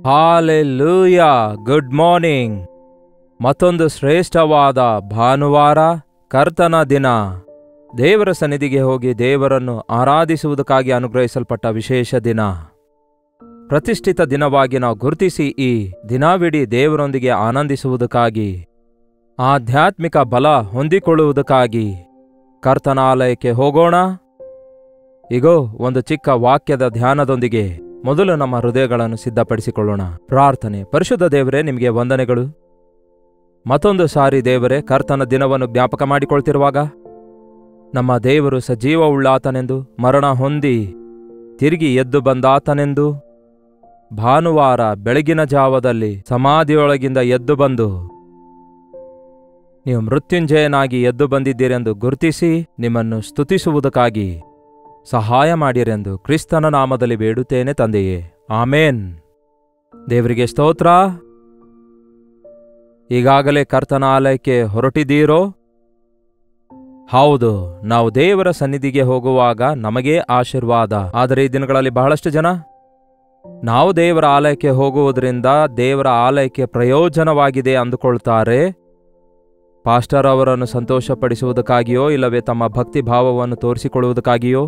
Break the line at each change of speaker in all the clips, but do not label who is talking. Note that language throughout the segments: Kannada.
ಹಾಲೆಲೂಯಾ. Good morning. ಮತ್ತೊಂದು ಶ್ರೇಷ್ಠವಾದ ಭಾನುವಾರ, ಕರ್ತನ ದಿನ. ದೇವರ ಸನ್ನಿಧಿಗೆ ಹೋಗಿ ದೇವರನ್ನು ಆರಾಧಿಸುವುದಕ್ಕಾಗಿ ಅನುಗ್ರಹಿಸಲ್ಪಟ್ಟ ವಿಶೇಷ ದಿನ. ಪ್ರತಿಷ್ಠಿತ ದಿನವಾಗಿ ನಾವು ಗುರುತಿಸಿ ಈ ದಿನವಿಡೀ ದೇವರೊಂದಿಗೆ ಆನಂದಿಸುವುದಕ್ಕಾಗಿ, ಆಧ್ಯಾತ್ಮಿಕ ಬಲ ಹೊಂದಿಕೊಳ್ಳುವುದಕ್ಕಾಗಿ ಕರ್ತನಾಲಯಕ್ಕೆ ಹೋಗೋಣ. ಇಗೋ, ಒಂದು ಚಿಕ್ಕ ವಾಕ್ಯದ ಧ್ಯಾನದೊಂದಿಗೆ ಮೊದಲು ನಮ್ಮ ಹೃದಯಗಳನ್ನು ಸಿದ್ಧಪಡಿಸಿಕೊಳ್ಳೋಣ. ಪ್ರಾರ್ಥನೆ. ಪರಿಶುದ್ಧ ದೇವರೇ, ನಿಮಗೆ ವಂದನೆಗಳು. ಮತ್ತೊಂದು ಸಾರಿ ದೇವರೇ, ಕರ್ತನ ದಿನವನ್ನು ಜ್ಞಾಪಕ ಮಾಡಿಕೊಳ್ತಿರುವಾಗ ನಮ್ಮ ದೇವರು ಸಜೀವವುಳ್ಳಾತನೆಂದು, ಮರಣ ಹೊಂದಿ ತಿರುಗಿ ಎದ್ದು ಬಂದಾತನೆಂದು, ಭಾನುವಾರ ಬೆಳಗಿನ ಜಾವದಲ್ಲಿ ಸಮಾಧಿಯೊಳಗಿಂದ ಎದ್ದು ಬಂದು ನೀವು ಮೃತ್ಯುಂಜಯನಾಗಿ ಎದ್ದು ಬಂದಿದ್ದೀರೆಂದು ಗುರುತಿಸಿ ನಿಮ್ಮನ್ನು ಸ್ತುತಿಸುವುದಕ್ಕಾಗಿ ಸಹಾಯ ಮಾಡಿರೆಂದು ಕ್ರಿಸ್ತನ ನಾಮದಲ್ಲಿ ಬೇಡುತ್ತೇನೆ ತಂದೆಯೇ, ಆಮೇನ್. ದೇವರಿಗೆ ಸ್ತೋತ್ರ. ಈಗಾಗಲೇ ಕರ್ತನ ಆಲಯಕ್ಕೆ ಹೊರಟಿದ್ದೀರೋ? ಹೌದು, ನಾವು ದೇವರ ಸನ್ನಿಧಿಗೆ ಹೋಗುವಾಗ ನಮಗೇ ಆಶೀರ್ವಾದ. ಆದರೆ ಈ ದಿನಗಳಲ್ಲಿ ಬಹಳಷ್ಟು ಜನ ನಾವು ದೇವರ ಆಲಯಕ್ಕೆ ಹೋಗುವುದರಿಂದ ದೇವರ ಆಲಯಕ್ಕೆ ಪ್ರಯೋಜನವಾಗಿದೆ ಅಂದುಕೊಳ್ತಾರೆ. ಪಾಸ್ಟರ್ ಅವರನ್ನು ಸಂತೋಷಪಡಿಸುವುದಕ್ಕಾಗಿಯೋ, ಇಲ್ಲವೇ ತಮ್ಮ ಭಕ್ತಿ ಭಾವವನ್ನು ತೋರಿಸಿಕೊಳ್ಳುವುದಕ್ಕಾಗಿಯೋ,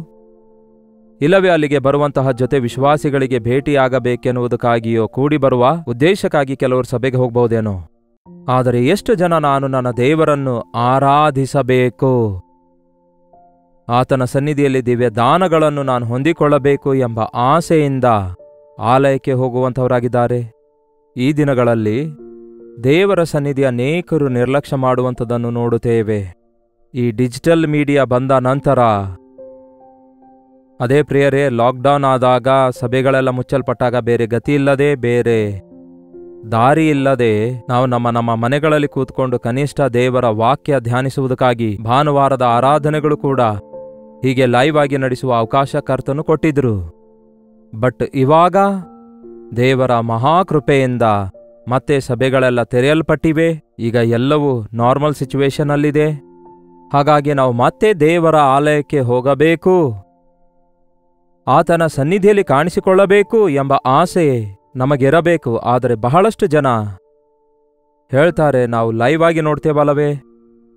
ಇಲ್ಲವೇ ಅಲ್ಲಿಗೆ ಬರುವಂತಹ ಜೊತೆ ವಿಶ್ವಾಸಿಗಳಿಗೆ ಭೇಟಿಯಾಗಬೇಕೆನ್ನುವುದಕ್ಕಾಗಿಯೋ ಕೂಡಿ ಬರುವ ಉದ್ದೇಶಕ್ಕಾಗಿ ಕೆಲವರು ಸಭೆಗೆ ಹೋಗಬಹುದೇನೋ. ಆದರೆ ಎಷ್ಟು ಜನ ನಾನು ನನ್ನ ದೇವರನ್ನು ಆರಾಧಿಸಬೇಕು, ಆತನ ಸನ್ನಿಧಿಯಲ್ಲಿ ದಿವ್ಯ ದಾನಗಳನ್ನು ನಾನು ಹೊಂದಿಕೊಳ್ಳಬೇಕು ಎಂಬ ಆಸೆಯಿಂದ ಆಲಯಕ್ಕೆ ಹೋಗುವಂಥವರಾಗಿದ್ದಾರೆ? ಈ ದಿನಗಳಲ್ಲಿ ದೇವರ ಸನ್ನಿಧಿ ಅನೇಕರು ನಿರ್ಲಕ್ಷ್ಯ ಮಾಡುವಂಥದ್ದನ್ನು ನೋಡುತ್ತೇವೆ. ಈ ಡಿಜಿಟಲ್ ಮೀಡಿಯಾ ಬಂದ ನಂತರ, ಅದೇ ಪ್ರಿಯರೇ, ಲಾಕ್ಡೌನ್ ಆದಾಗ ಸಭೆಗಳೆಲ್ಲ ಮುಚ್ಚಲ್ಪಟ್ಟಾಗ ಬೇರೆ ಗತಿ ಇಲ್ಲದೆ, ಬೇರೆ ದಾರಿ ಇಲ್ಲದೆ ನಾವು ನಮ್ಮ ಮನೆಗಳಲ್ಲಿ ಕೂತ್ಕೊಂಡು ಕನಿಷ್ಠ ದೇವರ ವಾಕ್ಯ ಧ್ಯಾನಿಸುವುದಕ್ಕಾಗಿ ಭಾನುವಾರದ ಆರಾಧನೆಗಳು ಕೂಡ ಹೀಗೆ ಲೈವ್ ಆಗಿ ನಡೆಸುವ ಅವಕಾಶ ಕರ್ತನು ಕೊಟ್ಟಿದ್ರು. ಬಟ್ ಇವಾಗ ದೇವರ ಮಹಾಕೃಪೆಯಿಂದ ಮತ್ತೆ ಸಭೆಗಳೆಲ್ಲ ತೆರೆಯಲ್ಪಟ್ಟಿವೆ. ಈಗ ಎಲ್ಲವೂ ನಾರ್ಮಲ್ ಸಿಚುವೇಶನ್ ಅಲ್ಲಿದೆ. ಹಾಗಾಗಿ ನಾವು ಮತ್ತೆ ದೇವರ ಆಲಯಕ್ಕೆ ಹೋಗಬೇಕು, ಆತನ ಸನ್ನಿಧಿಯಲ್ಲಿ ಕಾಣಿಸಿಕೊಳ್ಳಬೇಕು ಎಂಬ ಆಸೆ ನಮಗಿರಬೇಕು. ಆದರೆ ಬಹಳಷ್ಟು ಜನ ಹೇಳ್ತಾರೆ, ನಾವು ಲೈವ್ ಆಗಿ ನೋಡ್ತೇವಲ್ಲವೇ,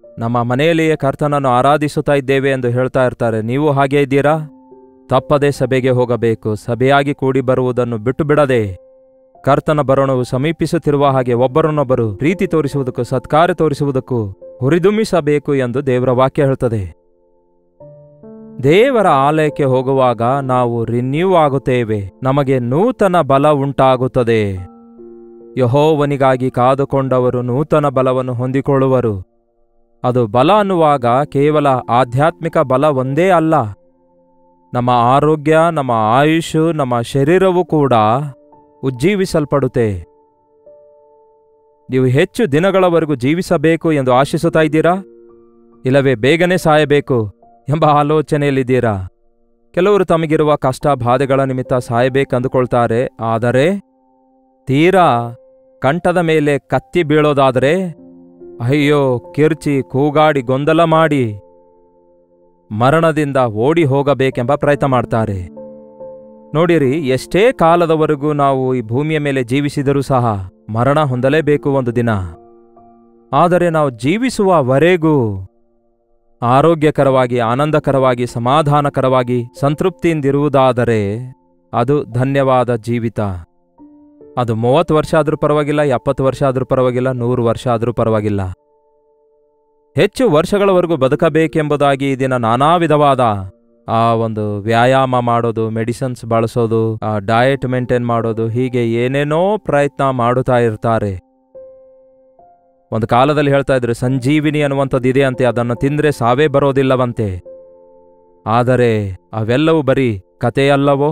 ನಮ್ಮ ಮನೆಯಲ್ಲಿಯೇ ಕರ್ತನನ್ನು ಆರಾಧಿಸುತ್ತಾ ಇದ್ದೇವೆ ಎಂದು ಹೇಳ್ತಾ ಇರ್ತಾರೆ. ನೀವು ಹಾಗೇ ಇದ್ದೀರಾ? ತಪ್ಪದೆ ಸಭೆಗೆ ಹೋಗಬೇಕು. ಸಭೆಯಾಗಿ ಕೂಡಿ ಬರುವುದನ್ನು ಬಿಟ್ಟು ಬಿಡದೆ, ಕರ್ತನ ಬರೋಣವು ಸಮೀಪಿಸುತ್ತಿರುವ ಹಾಗೆ ಒಬ್ಬರನ್ನೊಬ್ಬರು ಪ್ರೀತಿ ತೋರಿಸುವುದಕ್ಕೂ ಸತ್ಕಾರ್ಯ ತೋರಿಸುವುದಕ್ಕೂ ಹುರಿದುಂಬಿಸಬೇಕು ಎಂದು ದೇವರ ವಾಕ್ಯ ಹೇಳ್ತದೆ. ದೇವರ ಆಲಯಕ್ಕೆ ಹೋಗುವಾಗ ನಾವು ರಿನ್ಯೂ ಆಗುತ್ತೇವೆ, ನಮಗೆ ನೂತನ ಬಲ ಉಂಟಾಗುತ್ತದೆ. ಯೆಹೋವನಿಗಾಗಿ ಕಾದುಕೊಂಡವರು ನೂತನ ಬಲವನ್ನು ಹೊಂದಿಕೊಳ್ಳುವರು. ಅದು ಬಲ ಅನ್ನುವಾಗ ಕೇವಲ ಆಧ್ಯಾತ್ಮಿಕ ಬಲ ಒಂದೇ ಅಲ್ಲ, ನಮ್ಮ ಆರೋಗ್ಯ, ನಮ್ಮ ಆಯುಷ್, ನಮ್ಮ ಶರೀರವೂ ಕೂಡ ಉಜ್ಜೀವಿಸಲ್ಪಡುತ್ತೆ. ನೀವು ಹೆಚ್ಚು ದಿನಗಳವರೆಗೂ ಜೀವಿಸಬೇಕು ಎಂದು ಆಶಿಸುತ್ತಾ ಇದ್ದೀರಾ? ಇಲ್ಲವೇ ಬೇಗನೆ ಸಾಯಬೇಕು ಎಂಬ ಆಲೋಚನೆಯಲ್ಲಿದ್ದೀರಾ? ಕೆಲವರು ತಮಗಿರುವ ಕಷ್ಟ ಬಾಧೆಗಳ ನಿಮಿತ್ತ ಸಾಯಬೇಕೆಂದುಕೊಳ್ತಾರೆ. ಆದರೆ ತೀರಾ ಕಂಠದ ಮೇಲೆ ಕತ್ತಿ ಬೀಳೋದಾದರೆ ಅಯ್ಯೋ, ಕಿರ್ಚಿ ಕೂಗಾಡಿ ಗೊಂದಲ ಮಾಡಿ ಮರಣದಿಂದ ಓಡಿ ಹೋಗಬೇಕೆಂಬ ಪ್ರಯತ್ನ ಮಾಡ್ತಾರೆ. ನೋಡಿರಿ, ಎಷ್ಟೇ ಕಾಲದವರೆಗೂ ನಾವು ಈ ಭೂಮಿಯ ಮೇಲೆ ಜೀವಿಸಿದರೂ ಸಹ ಮರಣ ಹೊಂದಲೇಬೇಕು ಒಂದು ದಿನ. ಆದರೆ ನಾವು ಜೀವಿಸುವವರೆಗೂ ಆರೋಗ್ಯಕರವಾಗಿ, ಆನಂದಕರವಾಗಿ, ಸಮಾಧಾನಕರವಾಗಿ, ಸಂತೃಪ್ತಿಯಿಂದಿರುವುದಾದರೆ ಅದು ಧನ್ಯವಾದ ಜೀವಿತ. ಅದು 30 ವರ್ಷ ಆದರೂ ಪರವಾಗಿಲ್ಲ, 70 ವರ್ಷ ಆದರೂ ಪರವಾಗಿಲ್ಲ, 100 ವರ್ಷ ಆದರೂ ಪರವಾಗಿಲ್ಲ. ಹೆಚ್ಚು ವರ್ಷಗಳವರೆಗೂ ಬದುಕಬೇಕೆಂಬುದಾಗಿ ಈ ದಿನ ನಾನಾ ವಿಧವಾದ ಒಂದು ವ್ಯಾಯಾಮ ಮಾಡೋದು, ಮೆಡಿಸಿನ್ಸ್ ಬಳಸೋದು, ಡಯಟ್ ಮೇಂಟೈನ್ ಮಾಡೋದು, ಹೀಗೆ ಏನೇನೋ ಪ್ರಯತ್ನ ಮಾಡುತ್ತಾ ಇರ್ತಾರೆ. ಒಂದು ಕಾಲದಲ್ಲಿ ಹೇಳ್ತಾ ಇದ್ರು, ಸಂಜೀವಿನಿ ಅನ್ನುವಂಥದ್ದು ಇದೆ ಅಂತೆ, ಅದನ್ನು ತಿಂದ್ರೆ ಸಾವೇ ಬರೋದಿಲ್ಲವಂತೆ. ಆದರೆ ಅವೆಲ್ಲವೂ ಬರೀ ಕಥೆಯಲ್ಲವೋ?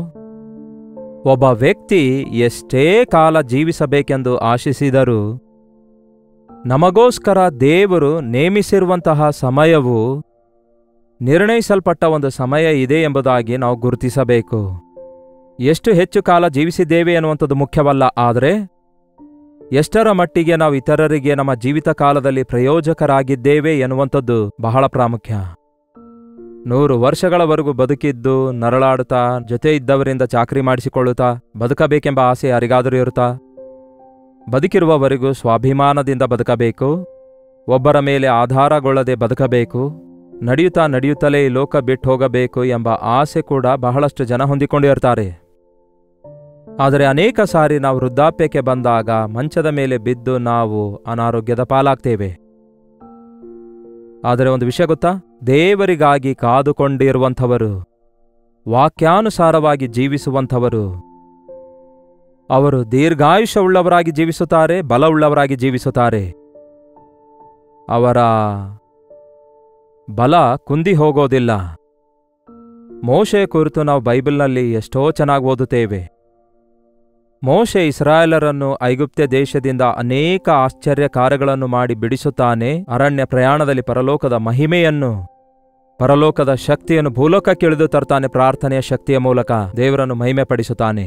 ಒಬ್ಬ ವ್ಯಕ್ತಿ ಎಷ್ಟೇ ಕಾಲ ಜೀವಿಸಬೇಕೆಂದು ಆಶಿಸಿದರೂ ನಮಗೋಸ್ಕರ ದೇವರು ನೇಮಿಸಿರುವಂತಹ ಸಮಯವು ನಿರ್ಣಯಿಸಲ್ಪಟ್ಟ ಒಂದು ಸಮಯ ಇದೆ ಎಂಬುದಾಗಿ ನಾವು ಗುರುತಿಸಬೇಕು. ಎಷ್ಟು ಹೆಚ್ಚು ಕಾಲ ಜೀವಿಸಿದ್ದೇವೆ ಎನ್ನುವಂಥದ್ದು ಮುಖ್ಯವಲ್ಲ, ಆದರೆ ಎಷ್ಟರ ಮಟ್ಟಿಗೆ ನಾವು ಇತರರಿಗೆ ನಮ್ಮ ಜೀವಿತ ಕಾಲದಲ್ಲಿ ಪ್ರಯೋಜಕರಾಗಿದ್ದೇವೆ ಎನ್ನುವಂಥದ್ದು ಬಹಳ ಪ್ರಾಮುಖ್ಯ. 100 ವರ್ಷಗಳವರೆಗೂ ಬದುಕಿದ್ದು ನರಳಾಡುತ್ತಾ ಜೊತೆ ಇದ್ದವರಿಂದ ಚಾಕರಿ ಮಾಡಿಸಿಕೊಳ್ಳುತ್ತಾ ಬದುಕಬೇಕೆಂಬ ಆಸೆ ಯಾರಿಗಾದರೂ ಇರುತ್ತಾ? ಬದುಕಿರುವವರೆಗೂ ಸ್ವಾಭಿಮಾನದಿಂದ ಬದುಕಬೇಕು, ಒಬ್ಬರ ಮೇಲೆ ಆಧಾರಗೊಳ್ಳದೆ ಬದುಕಬೇಕು, ನಡೆಯುತ್ತಲೇ ಈ ಲೋಕ ಬಿಟ್ಟು ಹೋಗಬೇಕು ಎಂಬ ಆಸೆ ಕೂಡ ಬಹಳಷ್ಟು ಜನ ಹೊಂದಿಕೊಂಡಿರ್ತಾರೆ. ಆದರೆ ಅನೇಕ ಸಾರಿ ನಾವು ವೃದ್ಧಾಪ್ಯಕ್ಕೆ ಬಂದಾಗ ಮಂಚದ ಮೇಲೆ ಬಿದ್ದು ನಾವು ಅನಾರೋಗ್ಯದ ಪಾಲಾಗ್ತೇವೆ. ಆದರೆ ಒಂದು ವಿಷಯ ಗೊತ್ತಾ? ದೇವರಿಗಾಗಿ ಕಾದುಕೊಂಡಿರುವಂಥವರು, ವಾಕ್ಯಾನುಸಾರವಾಗಿ ಜೀವಿಸುವಂಥವರು, ಅವರು ದೀರ್ಘಾಯುಷ್ಯವುಳ್ಳವರಾಗಿ ಜೀವಿಸುತ್ತಾರೆ, ಬಲವುಳ್ಳವರಾಗಿ ಜೀವಿಸುತ್ತಾರೆ. ಅವರ ಬಲ ಕುಂದಿ ಹೋಗೋದಿಲ್ಲ. ಮೋಶೆ ಕುರಿತು ನಾವು ಬೈಬಲ್ನಲ್ಲಿ ಎಷ್ಟೋ ಚೆನ್ನಾಗಿ ಓದುತ್ತೇವೆ. ಮೋಶೆ ಇಸ್ರಾಯೇಲರನ್ನು ಐಗುಪ್ತ ದೇಶದಿಂದ ಅನೇಕ ಆಶ್ಚರ್ಯ ಕಾರ್ಯಗಳನ್ನು ಮಾಡಿ ಬಿಡಿಸುತ್ತಾನೆ. ಅರಣ್ಯ ಪ್ರಯಾಣದಲ್ಲಿ ಪರಲೋಕದ ಮಹಿಮೆಯನ್ನು, ಪರಲೋಕದ ಶಕ್ತಿಯನ್ನು ಭೂಲೋಕಕ್ಕೆ ಇಳಿದು ತರ್ತಾನೆ. ಪ್ರಾರ್ಥನೆಯ ಶಕ್ತಿಯ ಮೂಲಕ ದೇವರನ್ನು ಮಹಿಮೆ ಪಡಿಸುತ್ತಾನೆ.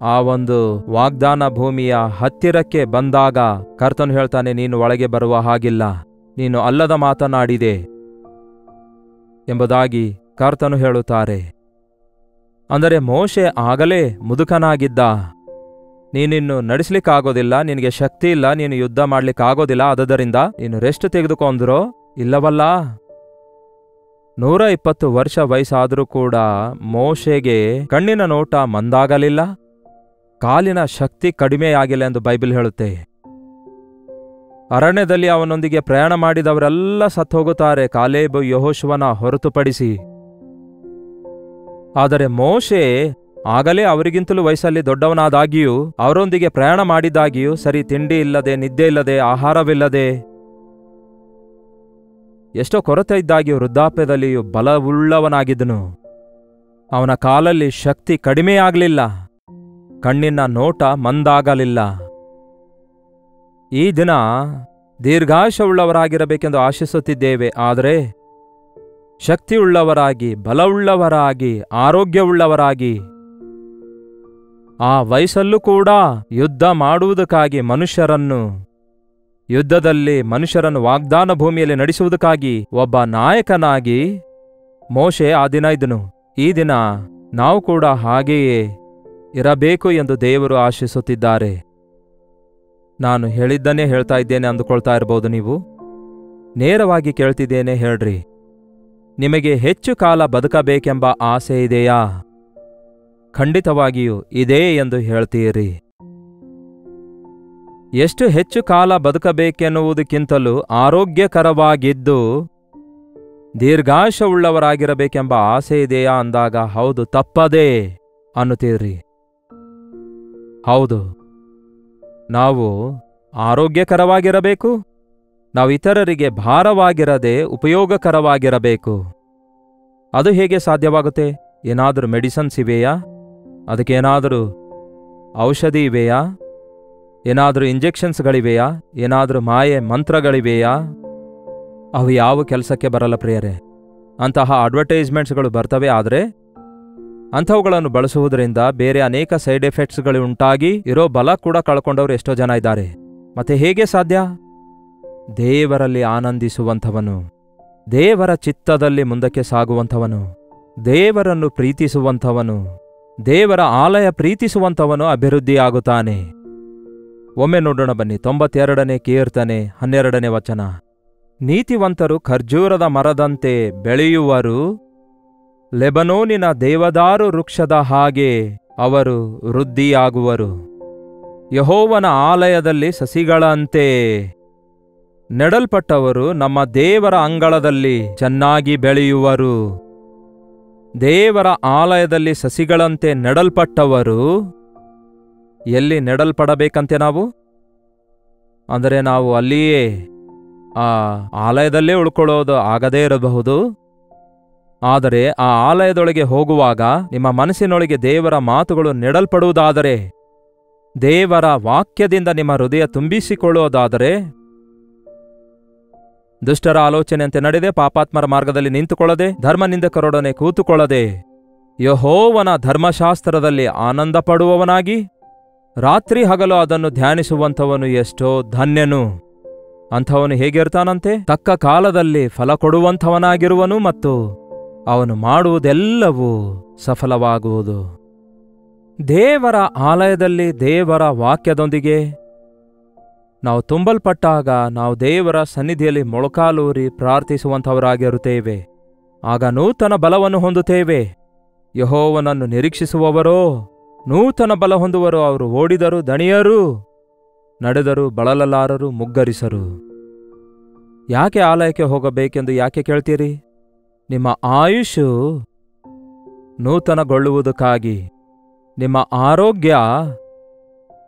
ಆ ಒಂದು ವಾಗ್ದಾನ ಭೂಮಿಯ ಹತ್ತಿರಕ್ಕೆ ಬಂದಾಗ ಕರ್ತನು ಹೇಳ್ತಾನೆ, ನೀನು ಒಳಗೆ ಬರುವ ಹಾಗಿಲ್ಲ, ನೀನು ಅಲ್ಲದ ಮಾತನಾಡಿದೆ ಎಂಬುದಾಗಿ ಕರ್ತನು ಹೇಳುತ್ತಾರೆ. ಅಂದರೆ ಮೋಶೆ ಆಗಲೇ ಮುದುಕನಾಗಿದ್ದ. ನೀನಿನ್ನು ನಡೆಸಲಿಕ್ಕಾಗೋದಿಲ್ಲ, ನಿನಗೆ ಶಕ್ತಿ ಇಲ್ಲ, ನೀನು ಯುದ್ಧ ಮಾಡಲಿಕ್ಕಾಗೋದಿಲ್ಲ, ಆದುದರಿಂದ ನೀನು ರೆಸ್ಟ್ ತೆಗೆದುಕೊಂಡ್ರೋ ಇಲ್ಲವಲ್ಲ. 120 ವರ್ಷ ವಯಸ್ಸಾದರೂ ಕೂಡ ಮೋಶೆಗೆ ಕಣ್ಣಿನ ನೋಟ ಮಂದಾಗಲಿಲ್ಲ, ಕಾಲಿನ ಶಕ್ತಿ ಕಡಿಮೆಯಾಗಿಲ್ಲ ಎಂದು ಬೈಬಲ್ ಹೇಳುತ್ತೆ. ಅರಣ್ಯದಲ್ಲಿ ಅವನೊಂದಿಗೆ ಪ್ರಯಾಣ ಮಾಡಿದವರೆಲ್ಲ ಸತ್ತೋಗುತ್ತಾರೆ, ಕಾಲೇಬ್ ಯೆಹೋಶುವನ ಹೊರತುಪಡಿಸಿ. ಆದರೆ ಮೋಶೆ ಆಗಲೇ ಅವರಿಗಿಂತಲೂ ವಯಸ್ಸಲ್ಲಿ ದೊಡ್ಡವನಾದಾಗಿಯೂ, ಅವರೊಂದಿಗೆ ಪ್ರಯಾಣ ಮಾಡಿದ್ದಾಗಿಯೂ, ಸರಿ ತಿಂಡಿ ಇಲ್ಲದೆ, ನಿದ್ದೆ ಇಲ್ಲದೆ, ಆಹಾರವಿಲ್ಲದೆ, ಎಷ್ಟೋ ಕೊರತೆ ಇದ್ದಾಗಿಯೂ ವೃದ್ಧಾಪ್ಯದಲ್ಲಿಯೂ ಬಲವುಳ್ಳವನಾಗಿದ್ದನು. ಅವನ ಕಾಲಲ್ಲಿ ಶಕ್ತಿ ಕಡಿಮೆಯಾಗಲಿಲ್ಲ, ಕಣ್ಣಿನ ನೋಟ ಮಂದಾಗಲಿಲ್ಲ. ಈ ದಿನ ದೀರ್ಘಾಯುಷ್ಯವುಳ್ಳವರಾಗಿರಬೇಕೆಂದು ಆಶಿಸುತ್ತಿದ್ದೇವೆ. ಆದರೆ ಶಕ್ತಿಯುಳ್ಳವರಾಗಿ, ಬಲವುಳ್ಳವರಾಗಿ, ಆರೋಗ್ಯವುಳ್ಳವರಾಗಿ, ಆ ವಯಸ್ಸಲ್ಲೂ ಕೂಡ ಯುದ್ಧ ಮಾಡುವುದಕ್ಕಾಗಿ ಯುದ್ಧದಲ್ಲಿ ಮನುಷ್ಯರನ್ನು ವಾಗ್ದಾನ ಭೂಮಿಯಲ್ಲಿ ನಡೆಸುವುದಕ್ಕಾಗಿ ಒಬ್ಬ ನಾಯಕನಾಗಿ ಮೋಶೆ ಆ ದಿನ ಇದ್ದನು. ಈ ದಿನ ನಾವು ಕೂಡ ಹಾಗೆಯೇ ಇರಬೇಕು ಎಂದು ದೇವರು ಆಶಿಸುತ್ತಿದ್ದಾರೆ. ನಾನು ಹೇಳಿದ್ದನ್ನೇ ಹೇಳ್ತಾ ಇದ್ದೇನೆ ಅಂದುಕೊಳ್ತಾ ಇರಬಹುದು ನೀವು. ನೇರವಾಗಿ ಕೇಳ್ತಿದ್ದೇನೆ, ಹೇಳ್ರಿ, ನಿಮಗೆ ಹೆಚ್ಚು ಕಾಲ ಬದುಕಬೇಕೆಂಬ ಆಸೆ ಇದೆಯಾ? ಖಂಡಿತವಾಗಿಯೂ ಇದೆ ಎಂದು ಹೇಳ್ತೀರಿ. ಎಷ್ಟು ಹೆಚ್ಚು ಕಾಲ ಬದುಕಬೇಕೆನ್ನುವುದಕ್ಕಿಂತಲೂ ಆರೋಗ್ಯಕರವಾಗಿದ್ದು ದೀರ್ಘಾಯುಷ್ಯವುಳ್ಳವರಾಗಿರಬೇಕೆಂಬ ಆಸೆ ಇದೆಯಾ ಅಂದಾಗ ಹೌದು, ತಪ್ಪದೇ ಅನ್ನುತ್ತೀರಿ. ಹೌದು, ನಾವು ಆರೋಗ್ಯಕರವಾಗಿರಬೇಕು, ನಾವು ಇತರರಿಗೆ ಭಾರವಾಗಿರದೆ ಉಪಯೋಗಕರವಾಗಿರಬೇಕು. ಅದು ಹೇಗೆ ಸಾಧ್ಯವಾಗುತ್ತೆ? ಏನಾದರೂ ಮೆಡಿಸನ್ಸ್ ಇವೆಯಾ? ಅದಕ್ಕೇನಾದರೂ ಔಷಧಿ ಇವೆಯಾ? ಏನಾದರೂ ಇಂಜೆಕ್ಷನ್ಸ್ಗಳಿವೆಯಾ? ಏನಾದರೂ ಮಾಯೆ ಮಂತ್ರಗಳಿವೆಯಾ? ಅವು ಯಾವ ಕೆಲಸಕ್ಕೆ ಬರಲ್ಲ ಪ್ರಿಯರೇ. ಅಂತಹ ಅಡ್ವರ್ಟೈಸ್ಮೆಂಟ್ಸ್ಗಳು ಬರ್ತವೆ, ಆದರೆ ಅಂಥವುಗಳನ್ನು ಬಳಸುವುದರಿಂದ ಬೇರೆ ಅನೇಕ ಸೈಡ್ ಎಫೆಕ್ಟ್ಸ್ಗಳು ಉಂಟಾಗಿ ಇರೋ ಬಲ ಕೂಡ ಕಳ್ಕೊಂಡವರು ಎಷ್ಟೋ ಜನ ಇದ್ದಾರೆ. ಮತ್ತೆ ಹೇಗೆ ಸಾಧ್ಯ? ದೇವರಲ್ಲಿ ಆನಂದಿಸುವಂಥವನು, ದೇವರ ಚಿತ್ತದಲ್ಲಿ ಮುಂದಕ್ಕೆ ಸಾಗುವಂಥವನು, ದೇವರನ್ನು ಪ್ರೀತಿಸುವಂಥವನು, ದೇವರ ಆಲಯ ಪ್ರೀತಿಸುವಂಥವನು ಅಭಿವೃದ್ಧಿಯಾಗುತ್ತಾನೆ. ಒಮ್ಮೆ ನೋಡೋಣ ಬನ್ನಿ. 92ನೇ ಕೀರ್ತನೆ 12ನೇ ವಚನ. ನೀತಿವಂತರು ಖರ್ಜೂರದ ಮರದಂತೆ ಬೆಳೆಯುವರು, ಲೆಬನೋನಿನ ದೇವದಾರು ವೃಕ್ಷದ ಹಾಗೆ ಅವರು ವೃದ್ಧಿಯಾಗುವರು. ಯೆಹೋವನ ಆಲಯದಲ್ಲಿ ಸಸಿಗಳಂತೆ ನೆಡಲ್ಪಟ್ಟವರು ನಮ್ಮ ದೇವರ ಅಂಗಳದಲ್ಲಿ ಚೆನ್ನಾಗಿ ಬೆಳೆಯುವರು. ದೇವರ ಆಲಯದಲ್ಲಿ ಸಸಿಗಳಂತೆ ನೆಡಲ್ಪಟ್ಟವರು ಎಲ್ಲಿ ನೆಡಲ್ಪಡಬೇಕಂತೆ ನಾವು? ಅಂದರೆ ನಾವು ಅಲ್ಲಿಯೇ ಆ ಆಲಯದಲ್ಲೇ ಉಳ್ಕೊಳ್ಳೋದು ಆಗದೇ ಇರಬಹುದು. ಆದರೆ ಆ ಆಲಯದೊಳಗೆ ಹೋಗುವಾಗ ನಿಮ್ಮ ಮನಸ್ಸಿನೊಳಗೆ ದೇವರ ಮಾತುಗಳು ನೆಡಲ್ಪಡುವುದಾದರೆ, ದೇವರ ವಾಕ್ಯದಿಂದ ನಿಮ್ಮ ಹೃದಯ ತುಂಬಿಸಿಕೊಳ್ಳುವುದಾದರೆ, ದುಷ್ಟರ ಆಲೋಚನೆಯಂತೆ ನಡೆದೆ, ಪಾಪಾತ್ಮರ ಮಾರ್ಗದಲ್ಲಿ ನಿಂತುಕೊಳ್ಳದೆ, ಧರ್ಮನಿಂದಕರೊಡನೆ ಕೂತುಕೊಳ್ಳದೆ, ಯೆಹೋವನ ಧರ್ಮಶಾಸ್ತ್ರದಲ್ಲಿ ಆನಂದ ಪಡುವವನಾಗಿ ರಾತ್ರಿ ಹಗಲು ಅದನ್ನು ಧ್ಯಾನಿಸುವಂಥವನು ಎಷ್ಟೋ ಧನ್ಯನು. ಅಂಥವನು ಹೇಗಿರ್ತಾನಂತೆ? ತಕ್ಕ ಕಾಲದಲ್ಲಿ ಫಲ ಕೊಡುವಂಥವನಾಗಿರುವನು ಮತ್ತು ಅವನು ಮಾಡುವುದೆಲ್ಲವೂ ಸಫಲವಾಗುವುದು. ದೇವರ ಆಲಯದಲ್ಲಿ ದೇವರ ವಾಕ್ಯದೊಂದಿಗೆ ನಾವು ತುಂಬಲ್ಪಟ್ಟಾಗ ನಾವು ದೇವರ ಸನ್ನಿಧಿಯಲ್ಲಿ ಮೊಳಕಾಲೂರಿ ಪ್ರಾರ್ಥಿಸುವಂಥವರಾಗಿರುತ್ತೇವೆ. ಆಗ ನೂತನ ಬಲವನ್ನು ಹೊಂದುತ್ತೇವೆ. ಯೆಹೋವನನ್ನು ನಿರೀಕ್ಷಿಸುವವರೋ ನೂತನ ಬಲ ಹೊಂದುವರು. ಅವರು ಓಡಿದರು ದಣಿಯರು, ನಡೆದರು ಬಳಲಲಾರರು, ಮುಗ್ಗರಿಸರು. ಯಾಕೆ ಆಲಯಕ್ಕೆ ಹೋಗಬೇಕೆಂದು ಯಾಕೆ ಕೇಳ್ತೀರಿ? ನಿಮ್ಮ ಆಯುಷು ನೂತನಗೊಳ್ಳುವುದಕ್ಕಾಗಿ, ನಿಮ್ಮ ಆರೋಗ್ಯ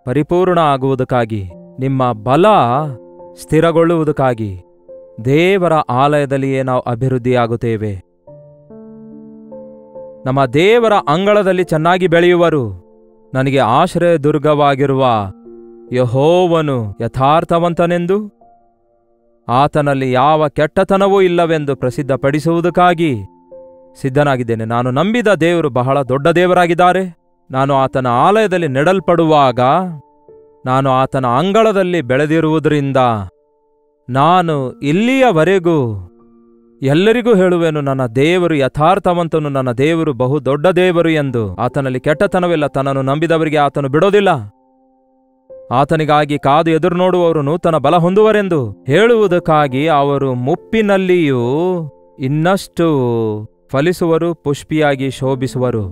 ಪರಿಪೂರ್ಣ ಆಗುವುದಕ್ಕಾಗಿ, ನಿಮ್ಮ ಬಲ ಸ್ಥಿರಗೊಳ್ಳುವುದಕ್ಕಾಗಿ ದೇವರ ಆಲಯದಲ್ಲಿಯೇ ನಾವು ಅಭಿವೃದ್ಧಿಯಾಗುತ್ತೇವೆ. ನಮ್ಮ ದೇವರ ಅಂಗಳದಲ್ಲಿ ಚೆನ್ನಾಗಿ ಬೆಳೆಯುವರು. ನನಗೆ ಆಶ್ರಯ ದುರ್ಗವಾಗಿರುವ ಯೆಹೋವನು ಯಥಾರ್ಥವಂತನೆಂದು ಆತನಲ್ಲಿ ಯಾವ ಕೆಟ್ಟತನವೂ ಇಲ್ಲವೆಂದು ಪ್ರಸಿದ್ಧಪಡಿಸುವುದಕ್ಕಾಗಿ ಸಿದ್ಧನಾಗಿದ್ದೇನೆ. ನಾನು ನಂಬಿದ ದೇವರು ಬಹಳ ದೊಡ್ಡ ದೇವರಾಗಿದ್ದಾರೆ. ನಾನು ಆತನ ಆಲಯದಲ್ಲಿ ನೆಡಲ್ಪಡುವಾಗ, ನಾನು ಆತನ ಅಂಗಳದಲ್ಲಿ ಬೆಳೆದಿರುವುದರಿಂದ ನಾನು ಇಲ್ಲಿಯವರೆಗೂ ಎಲ್ಲರಿಗೂ ಹೇಳುವೆನು, ನನ್ನ ದೇವರು ಯಥಾರ್ಥವಂತನು, ನನ್ನ ದೇವರು ಬಹು ದೊಡ್ಡ ದೇವರು ಎಂದು. ಆತನಲ್ಲಿ ಕೆಟ್ಟತನವಿಲ್ಲ. ತನ್ನನ್ನು ನಂಬಿದವರಿಗೆ ಆತನು ಬಿಡೋದಿಲ್ಲ. ಆತನಿಗಾಗಿ ಕಾದು ಎದುರು ನೋಡುವವರು ನೂತನ ಬಲ ಹೊಂದುವರೆಂದು ಹೇಳುವುದಕ್ಕಾಗಿ ಅವರು ಮುಪ್ಪಿನಲ್ಲಿಯೂ ಇನ್ನಷ್ಟು ಫಲಿಸುವರು, ಪುಷ್ಪಿಯಾಗಿ ಶೋಭಿಸುವರು.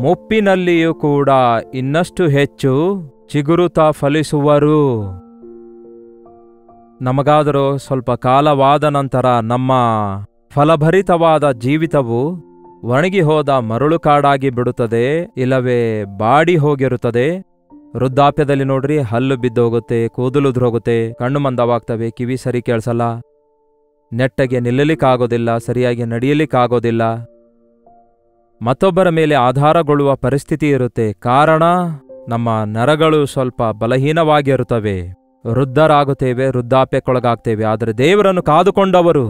ಮುಪ್ಪಿನಲ್ಲಿಯೂ ಕೂಡ ಇನ್ನಷ್ಟು ಹೆಚ್ಚು ಚಿಗುರುತ್ತಾ ಫಲಿಸುವರು. ನಮಗಾದರೂ ಸ್ವಲ್ಪ ಕಾಲವಾದ ನಂತರ ನಮ್ಮ ಫಲಭರಿತವಾದ ಜೀವಿತವು ಒಣಗಿ ಹೋದ ಮರಳುಕಾಡಾಗಿ ಬಿಡುತ್ತದೆ, ಇಲ್ಲವೇ ಬಾಡಿ ಹೋಗಿರುತ್ತದೆ. ವೃದ್ಧಾಪ್ಯದಲ್ಲಿ ನೋಡ್ರಿ, ಹಲ್ಲು ಬಿದ್ದೋಗುತ್ತೆ, ಕೂದಲು ಉದುರೋಗುತ್ತೆ, ಕಣ್ಣು ಮಂದವಾಗ್ತವೆ, ಕಿವಿ ಸರಿ ಕೇಳಿಸಲ್ಲ, ನೆಟ್ಟಗೆ ನಿಲ್ಲಲಿಕ್ಕಾಗೋದಿಲ್ಲ, ಸರಿಯಾಗಿ ನಡೆಯಲಿಕ್ಕಾಗೋದಿಲ್ಲ, ಮತ್ತೊಬ್ಬರ ಮೇಲೆ ಆಧಾರಗೊಳ್ಳುವ ಪರಿಸ್ಥಿತಿ ಇರುತ್ತೆ. ಕಾರಣ ನಮ್ಮ ನರಗಳು ಸ್ವಲ್ಪ ಬಲಹೀನವಾಗಿರುತ್ತವೆ. ವೃದ್ಧರಾಗುತ್ತೇವೆ, ವೃದ್ಧಾಪ್ಯಕ್ಕೊಳಗಾಗ್ತೇವೆ. ಆದರೆ ದೇವರನ್ನು ಕಾದುಕೊಂಡವರು,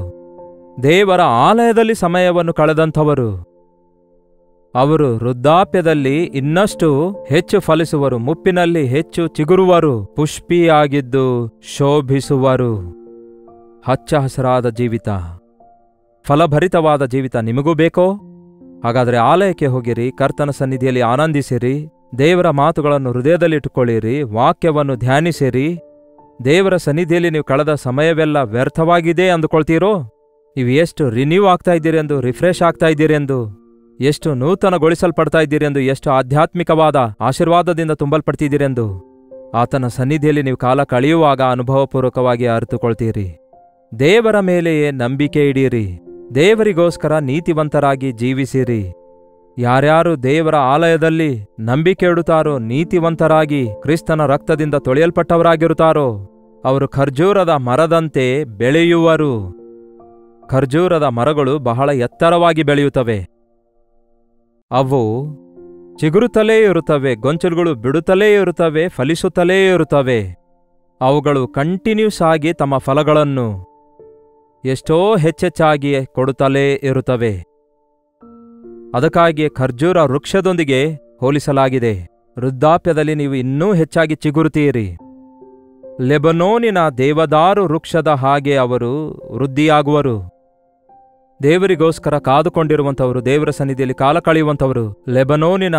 ದೇವರ ಆಲಯದಲ್ಲಿ ಸಮಯವನ್ನು ಕಳೆದಂಥವರು, ಅವರು ವೃದ್ಧಾಪ್ಯದಲ್ಲಿ ಇನ್ನಷ್ಟು ಹೆಚ್ಚು ಫಲಿಸುವರು, ಮುಪ್ಪಿನಲ್ಲಿ ಹೆಚ್ಚು ಚಿಗುರುವರು, ಪುಷ್ಪಿಯಾಗಿದ್ದು ಶೋಭಿಸುವರು. ಹಚ್ಚ ಹಸಿರಾದ ಜೀವಿತ, ಫಲಭರಿತವಾದ ಜೀವಿತ ನಿಮಗೂ ಬೇಕೋ? ಹಾಗಾದರೆ ಆಲಯಕ್ಕೆ ಹೋಗಿರಿ, ಕರ್ತನ ಸನ್ನಿಧಿಯಲ್ಲಿ ಆನಂದಿಸಿರಿ, ದೇವರ ಮಾತುಗಳನ್ನು ಹೃದಯದಲ್ಲಿಟ್ಟುಕೊಳ್ಳಿರಿ, ವಾಕ್ಯವನ್ನು ಧ್ಯಾನಿಸಿರಿ. ದೇವರ ಸನ್ನಿಧಿಯಲ್ಲಿ ನೀವು ಕಳೆದ ಸಮಯವೆಲ್ಲ ವ್ಯರ್ಥವಾಗಿದೆ ಅಂದುಕೊಳ್ತೀರೋ? ನೀವು ಎಷ್ಟು ರಿನ್ಯೂ ಆಗ್ತಾ ಇದ್ದೀರೆಂದು, ರಿಫ್ರೆಶ್ ಆಗ್ತಾ ಇದ್ದೀರೆಂದು, ಎಷ್ಟು ನೂತನಗೊಳಿಸಲ್ಪಡ್ತಾ ಇದ್ದೀರೆಂದು, ಎಷ್ಟು ಆಧ್ಯಾತ್ಮಿಕವಾದ ಆಶೀರ್ವಾದದಿಂದ ತುಂಬಲ್ಪಡ್ತಿದ್ದೀರೆಂದು ಆತನ ಸನ್ನಿಧಿಯಲ್ಲಿ ನೀವು ಕಾಲ ಕಳೆಯುವಾಗ ಅನುಭವಪೂರ್ವಕವಾಗಿ ಅರಿತುಕೊಳ್ತೀರಿ. ದೇವರ ಮೇಲೆಯೇ ನಂಬಿಕೆ ಇಡೀರಿ. ದೇವರಿಗೋಸ್ಕರ ನೀತಿವಂತರಾಗಿ ಜೀವಿಸಿರಿ. ಯಾರ್ಯಾರು ದೇವರ ಆಲಯದಲ್ಲಿ ನಂಬಿಕೆ ಇಡುತ್ತಾರೋ, ನೀತಿವಂತರಾಗಿ ಕ್ರಿಸ್ತನ ರಕ್ತದಿಂದ ತೊಳೆಯಲ್ಪಟ್ಟವರಾಗಿರುತ್ತಾರೋ, ಅವರು ಖರ್ಜೂರದ ಮರದಂತೆ ಬೆಳೆಯುವರು. ಖರ್ಜೂರದ ಮರಗಳು ಬಹಳ ಎತ್ತರವಾಗಿ ಬೆಳೆಯುತ್ತವೆ. ಅವು ಚಿಗುರುತ್ತಲೇ ಇರುತ್ತವೆ, ಗೊಂಚಲುಗಳು ಬಿಡುತ್ತಲೇ ಇರುತ್ತವೆ, ಫಲಿಸುತ್ತಲೇ ಇರುತ್ತವೆ. ಅವುಗಳು ಕಂಟಿನ್ಯೂಸ್ ಆಗಿ ತಮ್ಮ ಫಲಗಳನ್ನು ಎಷ್ಟೋ ಹೆಚ್ಚೆಚ್ಚಾಗಿ ಕೊಡುತ್ತಲೇ ಇರುತ್ತವೆ. ಅದಕ್ಕಾಗಿಯೇ ಖರ್ಜೂರ ವೃಕ್ಷದೊಂದಿಗೆ ಹೋಲಿಸಲಾಗಿದೆ. ವೃದ್ಧಾಪ್ಯದಲ್ಲಿ ನೀವು ಇನ್ನೂ ಹೆಚ್ಚಾಗಿ ಚಿಗುರುತ್ತೀರಿ. ಲೆಬನೋನಿನ ದೇವದಾರು ವೃಕ್ಷದ ಹಾಗೆ ಅವರು ವೃದ್ಧಿಯಾಗುವರು. ದೇವರಿಗೋಸ್ಕರ ಕಾದುಕೊಂಡಿರುವಂಥವರು, ದೇವರ ಸನ್ನಿಧಿಯಲ್ಲಿ ಕಾಲ ಕಳೆಯುವಂಥವರು ಲೆಬನೋನಿನ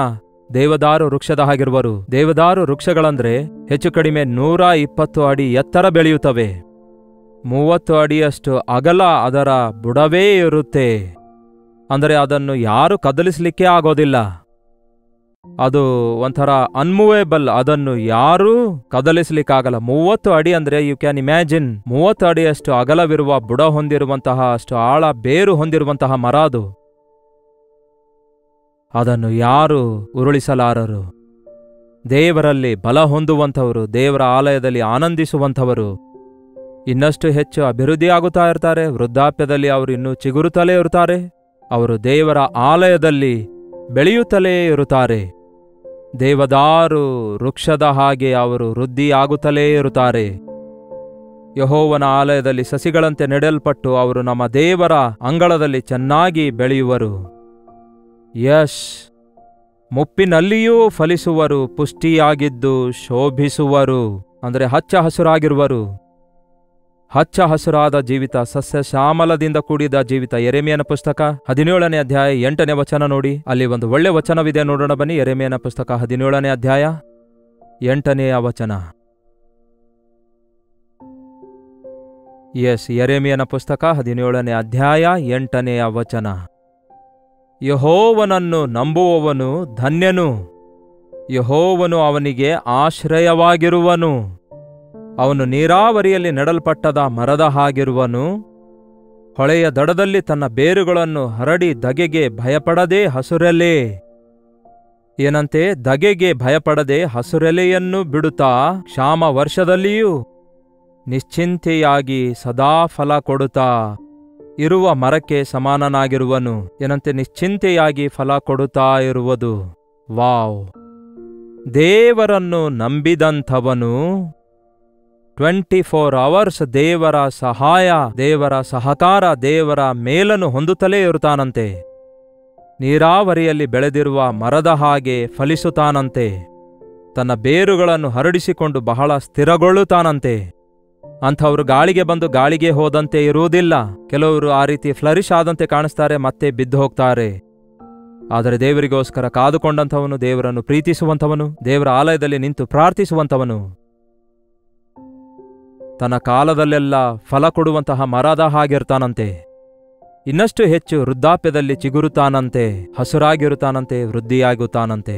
ದೇವದಾರು ವೃಕ್ಷದ ಹಾಗಿರುವರು. ದೇವದಾರು ವೃಕ್ಷಗಳಂದ್ರೆ ಹೆಚ್ಚು ಕಡಿಮೆ 120 ಅಡಿ ಎತ್ತರ ಬೆಳೆಯುತ್ತವೆ. 30 ಅಡಿಯಷ್ಟು ಅಗಲ ಅದರ ಬುಡವೇ ಇರುತ್ತೆ. ಅಂದರೆ ಅದನ್ನು ಯಾರು ಕದಲಿಸಲಿಕ್ಕೆ ಆಗೋದಿಲ್ಲ. ಅದು ಒಂಥರ ಅನ್ಮೂವೇಬಲ್, ಅದನ್ನು ಯಾರೂ ಕದಲಿಸಲಿಕ್ಕಾಗಲ್ಲ. 30 ಅಡಿ ಅಂದ್ರೆ ಯು ಕ್ಯಾನ್ ಇಮ್ಯಾಜಿನ್, 30 ಅಡಿಯಷ್ಟು ಅಗಲವಿರುವ ಬುಡ ಹೊಂದಿರುವಂತಹ, ಅಷ್ಟು ಆಳ ಬೇರು ಹೊಂದಿರುವಂತಹ ಮರ ಅದು. ಅದನ್ನು ಯಾರು ಉರುಳಿಸಲಾರರು. ದೇವರಲ್ಲಿ ಬಲ ಹೊಂದುವಂಥವರು, ದೇವರ ಆಲಯದಲ್ಲಿ ಆನಂದಿಸುವಂಥವರು ಇನ್ನಷ್ಟು ಹೆಚ್ಚು ಅಭಿವೃದ್ಧಿಯಾಗುತ್ತಾ ಇರ್ತಾರೆ. ವೃದ್ಧಾಪ್ಯದಲ್ಲಿ ಅವರು ಇನ್ನೂ ಚಿಗುರುತ್ತಲೇ ಇರುತ್ತಾರೆ. ಅವರು ದೇವರ ಆಲಯದಲ್ಲಿ ಬೆಳೆಯುತ್ತಲೇ ಇರುತ್ತಾರೆ. ದೇವದಾರು ವೃಕ್ಷದ ಹಾಗೆ ಅವರು ವೃದ್ಧಿಯಾಗುತ್ತಲೇ ಇರುತ್ತಾರೆ. ಯೆಹೋವನ ಆಲಯದಲ್ಲಿ ಸಸಿಗಳಂತೆ ನೆಡಲ್ಪಟ್ಟು ಅವರು ನಮ್ಮ ದೇವರ ಅಂಗಳದಲ್ಲಿ ಚೆನ್ನಾಗಿ ಬೆಳೆಯುವರು. ಯಶ್ ಮುಪ್ಪಿನಲ್ಲಿಯೂ ಫಲಿಸುವರು, ಪುಷ್ಟಿಯಾಗಿದ್ದು ಶೋಭಿಸುವರು. ಅಂದರೆ ಹಚ್ಚ ಹಸುರಾಗಿರುವರು. ಹಚ್ಚ ಹಸುರಾದ ಜೀವಿತ, ಸಸ್ಯ ಶ್ಯಾಮಲದಿಂದ ಕೂಡಿದ ಜೀವಿತ. ಯೆರೆಮೀಯನ ಪುಸ್ತಕ 17ನೇ ಅಧ್ಯಾಯ 8ನೇ ವಚನ ನೋಡಿ. ಅಲ್ಲಿ ಒಂದು ಒಳ್ಳೆ ವಚನವಿದೆ, ನೋಡೋಣ ಬನ್ನಿ. ಯೆರೆಮೀಯನ ಪುಸ್ತಕ 17ನೇ ಅಧ್ಯಾಯ 8ನೇ ವಚನ. ಯೆರೆಮೀಯನ ಪುಸ್ತಕ 17ನೇ ಅಧ್ಯಾಯ 8ನೇ ವಚನ. ಯೆಹೋವನನ್ನು ನಂಬುವವನು ಧನ್ಯನು, ಯೆಹೋವನು ಅವನಿಗೆ ಆಶ್ರಯವಾಗಿರುವನು. ಅವನು ನೀರಾವರಿಯಲ್ಲಿ ನೆಡಲ್ಪಟ್ಟದ ಮರದ ಹಾಗಿರುವನು. ಹೊಳೆಯ ದಡದಲ್ಲಿ ತನ್ನ ಬೇರುಗಳನ್ನು ಹರಡಿ ಧಗೆಗೆ ಭಯಪಡದೆ ಹಸುರೆಲೆ. ಏನಂತೆ? ಧಗೆಗೆ ಭಯಪಡದೆ ಹಸುರೆಲೆಯನ್ನು ಬಿಡುತ್ತಾ ಕ್ಷಾಮ ವರ್ಷದಲ್ಲಿಯೂ ನಿಶ್ಚಿಂತೆಯಾಗಿ ಸದಾ ಫಲ ಕೊಡುತ್ತಾ ಇರುವ ಮರಕ್ಕೆ ಸಮಾನನಾಗಿರುವನು. ಏನಂತೆ? ನಿಶ್ಚಿಂತೆಯಾಗಿ ಫಲ ಕೊಡುತ್ತಾ ಇರುವುದು. ವಾವ್! ದೇವರನ್ನು ನಂಬಿದಂಥವನು 24 hours ದೇವರ ಸಹಾಯ, ದೇವರ ಸಹಕಾರ, ದೇವರ ಮೇಲನ್ನು ಹೊಂದುತ್ತಲೇ ಇರುತ್ತಾನಂತೆ. ನೀರಾವರಿಯಲ್ಲಿ ಬೆಳೆದಿರುವ ಮರದ ಹಾಗೆ ಫಲಿಸುತ್ತಾನಂತೆ. ತನ್ನ ಬೇರುಗಳನ್ನು ಹರಡಿಸಿಕೊಂಡು ಬಹಳ ಸ್ಥಿರಗೊಳ್ಳುತ್ತಾನಂತೆ. ಅಂಥವರು ಗಾಳಿಗೆ ಬಂದು ಗಾಳಿಗೆ ಹೋದಂತೆ ಇರುವುದಿಲ್ಲ. ಕೆಲವರು ಆ ರೀತಿ ಫ್ಲರಿಶ್ ಆದಂತೆ ಕಾಣಿಸ್ತಾರೆ, ಮತ್ತೆ ಬಿದ್ದು ಹೋಗ್ತಾರೆ. ಆದರೆ ದೇವರಿಗೋಸ್ಕರ ಕಾದುಕೊಂಡಂಥವನು, ದೇವರನ್ನು ಪ್ರೀತಿಸುವಂಥವನು, ದೇವರ ಆಲಯದಲ್ಲಿ ನಿಂತು ಪ್ರಾರ್ಥಿಸುವಂಥವನು ತನ್ನ ಕಾಲದಲ್ಲೆಲ್ಲ ಫಲ ಕೊಡುವಂತಹ ಮರದ ಹಾಗಿರ್ತಾನಂತೆ. ಇನ್ನಷ್ಟು ಹೆಚ್ಚು ವೃದ್ಧಾಪ್ಯದಲ್ಲಿ ಚಿಗುರುತ್ತಾನಂತೆ, ಹಸುರಾಗಿರುತ್ತಾನಂತೆ, ವೃದ್ಧಿಯಾಗುತ್ತಾನಂತೆ,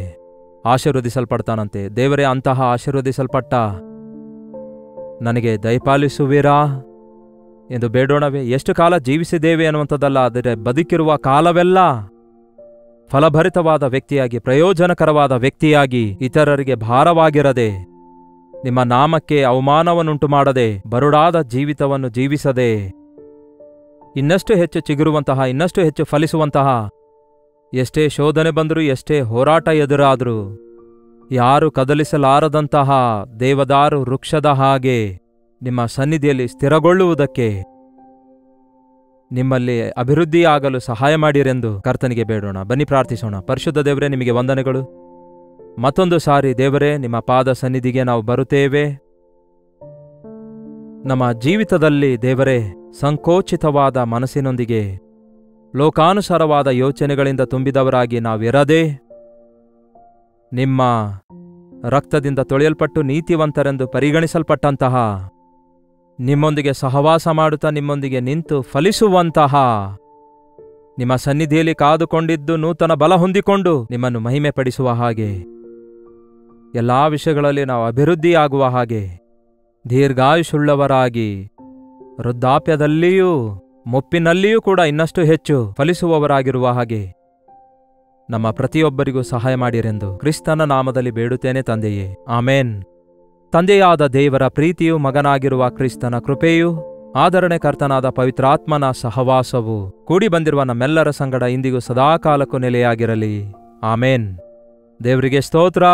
ಆಶೀರ್ವದಿಸಲ್ಪಡ್ತಾನಂತೆ. ದೇವರೇ, ಅಂತಹ ಆಶೀರ್ವದಿಸಲ್ಪಟ್ಟ ನನಗೆ ದಯಪಾಲಿಸುವಿರಾ ಎಂದು ಬೇಡೋಣವೇ? ಎಷ್ಟು ಕಾಲ ಜೀವಿಸಿದ್ದೇವೆ ಅನ್ನುವಂಥದ್ದಲ್ಲ, ಆದರೆ ಬದುಕಿರುವ ಕಾಲವೆಲ್ಲ ಫಲಭರಿತವಾದ ವ್ಯಕ್ತಿಯಾಗಿ, ಪ್ರಯೋಜನಕರವಾದ ವ್ಯಕ್ತಿಯಾಗಿ, ಇತರರಿಗೆ ಭಾರವಾಗಿರದೆ, ನಿಮ್ಮ ನಾಮಕ್ಕೆ ಅವಮಾನವನ್ನುಂಟು ಮಾಡದೆ, ಬರುಡಾದ ಜೀವಿತವನ್ನು ಜೀವಿಸದೆ, ಇನ್ನಷ್ಟು ಹೆಚ್ಚು ಚಿಗುರುವಂತಹ, ಇನ್ನಷ್ಟು ಹೆಚ್ಚು ಫಲಿಸುವಂತಹ, ಎಷ್ಟೇ ಶೋಧನೆ ಬಂದರೂ, ಎಷ್ಟೇ ಹೋರಾಟ ಎದುರಾದರೂ ಯಾರು ಕದಲಿಸಲಾರದಂತಹ ದೇವದಾರು ವೃಕ್ಷದ ಹಾಗೆ ನಿಮ್ಮ ಸನ್ನಿಧಿಯಲ್ಲಿ ಸ್ಥಿರಗೊಳ್ಳುವುದಕ್ಕೆ, ನಿಮ್ಮಲ್ಲಿ ಅಭಿವೃದ್ಧಿಯಾಗಲು ಸಹಾಯ ಮಾಡಿರೆಂದು ಕರ್ತನಿಗೆ ಬೇಡೋಣ. ಬನ್ನಿ ಪ್ರಾರ್ಥಿಸೋಣ. ಪರಿಶುದ್ಧ ದೇವರೇ, ನಿಮಗೆ ವಂದನೆಗಳು. ಮತ್ತೊಂದು ಸಾರಿ ದೇವರೇ, ನಿಮ್ಮ ಪಾದ ಸನ್ನಿಧಿಗೆ ನಾವು ಬರುತ್ತೇವೆ. ನಮ್ಮ ಜೀವಿತದಲ್ಲಿ ದೇವರೇ, ಸಂಕೋಚಿತವಾದ ಮನಸ್ಸಿನೊಂದಿಗೆ, ಲೋಕಾನುಸಾರವಾದ ಯೋಚನೆಗಳಿಂದ ತುಂಬಿದವರಾಗಿ ನಾವಿರದೆ, ನಿಮ್ಮ ರಕ್ತದಿಂದ ತೊಳೆಯಲ್ಪಟ್ಟು ನೀತಿವಂತರೆಂದು ಪರಿಗಣಿಸಲ್ಪಟ್ಟಂತಹ, ನಿಮ್ಮೊಂದಿಗೆ ಸಹವಾಸ ಮಾಡುತ್ತಾ ನಿಮ್ಮೊಂದಿಗೆ ನಿಂತು ಫಲಿಸುವಂತಹ, ನಿಮ್ಮ ಸನ್ನಿಧಿಯಲ್ಲಿ ಕಾದುಕೊಂಡಿದ್ದು ನೂತನ ಬಲ ಹೊಂದಿಕೊಂಡು ನಿಮ್ಮನ್ನು ಮಹಿಮೆ ಪಡಿಸುವ ಹಾಗೆ, ಎಲ್ಲಾ ವಿಷಯಗಳಲ್ಲಿ ನಾವು ಅಭಿವೃದ್ಧಿಯಾಗುವ ಹಾಗೆ, ದೀರ್ಘಾಯುಷುಳ್ಳವರಾಗಿ, ವೃದ್ಧಾಪ್ಯದಲ್ಲಿಯೂ ಮುಪ್ಪಿನಲ್ಲಿಯೂ ಕೂಡ ಇನ್ನಷ್ಟು ಹೆಚ್ಚು ಫಲಿಸುವವರಾಗಿರುವ ಹಾಗೆ ನಮ್ಮ ಪ್ರತಿಯೊಬ್ಬರಿಗೂ ಸಹಾಯ ಮಾಡಿರೆಂದು ಕ್ರಿಸ್ತನ ನಾಮದಲ್ಲಿ ಬೇಡುತ್ತೇನೆ ತಂದೆಯೇ, ಆಮೇನ್. ತಂದೆಯಾದ ದೇವರ ಪ್ರೀತಿಯು, ಮಗನಾಗಿರುವ ಕ್ರಿಸ್ತನ ಕೃಪೆಯು, ಆದರಣೆಕರ್ತನಾದ ಪವಿತ್ರಾತ್ಮನ ಸಹವಾಸವು ಕೂಡಿ ಬಂದಿರುವ ನಮ್ಮೆಲ್ಲರ ಸಂಗಡ ಇಂದಿಗೂ ಸದಾಕಾಲಕ್ಕೂ ನೆಲೆಯಾಗಿರಲಿ. ಆಮೇನ್. ದೇವರಿಗೆ ಸ್ತೋತ್ರ.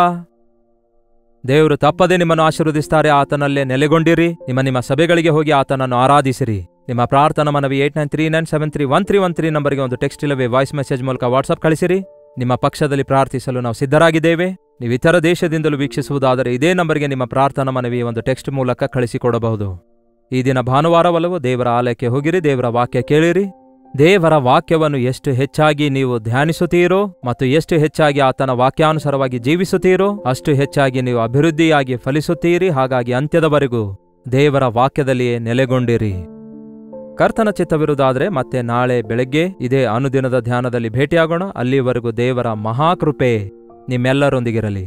ದೇವರು ತಪ್ಪದೆ ನಿಮ್ಮನ್ನು ಆಶೀರ್ವದಿಸ್ತಾರೆ. ಆತನಲ್ಲೇ ನೆಲೆಗೊಂಡಿರಿ. ನಿಮ್ಮ ಸಭೆಗಳಿಗೆ ಹೋಗಿ ಆತನನ್ನು ಆರಾಧಿಸಿರಿ. ನಿಮ್ಮ ಪ್ರಾರ್ಥನಾ ಮನವಿ 8939731313 ನಂಬರ್ಗೆ ಒಂದು ಟೆಕ್ಸ್ಟ್ ಇಲ್ಲವೇ ವಾಯ್ಸ್ ಮೆಸೇಜ್ ಮೂಲಕ ವಾಟ್ಸಪ್ ಕಳಿಸಿರಿ. ನಿಮ್ಮ ಪಕ್ಷದಲ್ಲಿ ಪ್ರಾರ್ಥಿಸಲು ನಾವು ಸಿದ್ಧರಾಗಿದ್ದೇವೆ. ನೀವು ಇತರ ದೇಶದಿಂದಲೂ ವೀಕ್ಷಿಸುವುದಾದರೆ ಇದೇ ನಂಬರ್ಗೆ ನಿಮ್ಮ ಪ್ರಾರ್ಥನಾ ಮನವಿ ಒಂದು ಟೆಕ್ಸ್ಟ್ ಮೂಲಕ ಕಳಿಸಿಕೊಡಬಹುದು. ಈ ದಿನ ಭಾನುವಾರವಲ್ಲವೂ ದೇವರ ಆಲಯಕ್ಕೆ ಹೋಗಿರಿ, ದೇವರ ವಾಕ್ಯ ಕೇಳಿರಿ. ದೇವರ ವಾಕ್ಯವನ್ನು ಎಷ್ಟು ಹೆಚ್ಚಾಗಿ ನೀವು ಧ್ಯಾನಿಸುತ್ತೀರೋ ಮತ್ತು ಎಷ್ಟು ಹೆಚ್ಚಾಗಿ ಆತನ ವಾಕ್ಯಾನುಸಾರವಾಗಿ ಜೀವಿಸುತ್ತೀರೋ ಅಷ್ಟು ಹೆಚ್ಚಾಗಿ ನೀವು ಅಭಿವೃದ್ಧಿಯಾಗಿ ಫಲಿಸುತ್ತೀರಿ. ಹಾಗಾಗಿ ಅಂತ್ಯದವರೆಗೂ ದೇವರ ವಾಕ್ಯದಲ್ಲಿಯೇ ನೆಲೆಗೊಂಡಿರಿ. ಕರ್ತನ ಚಿತ್ತವಿರುವುದಾದರೆ ಮತ್ತೆ ನಾಳೆ ಬೆಳಗ್ಗೆ ಇದೇ ಅನುದಿನದ ಧ್ಯಾನದಲ್ಲಿ ಭೇಟಿಯಾಗೋಣ. ಅಲ್ಲಿವರೆಗೂ ದೇವರ ಮಹಾಕೃಪೆ ನಿಮ್ಮೆಲ್ಲರೊಂದಿಗಿರಲಿ.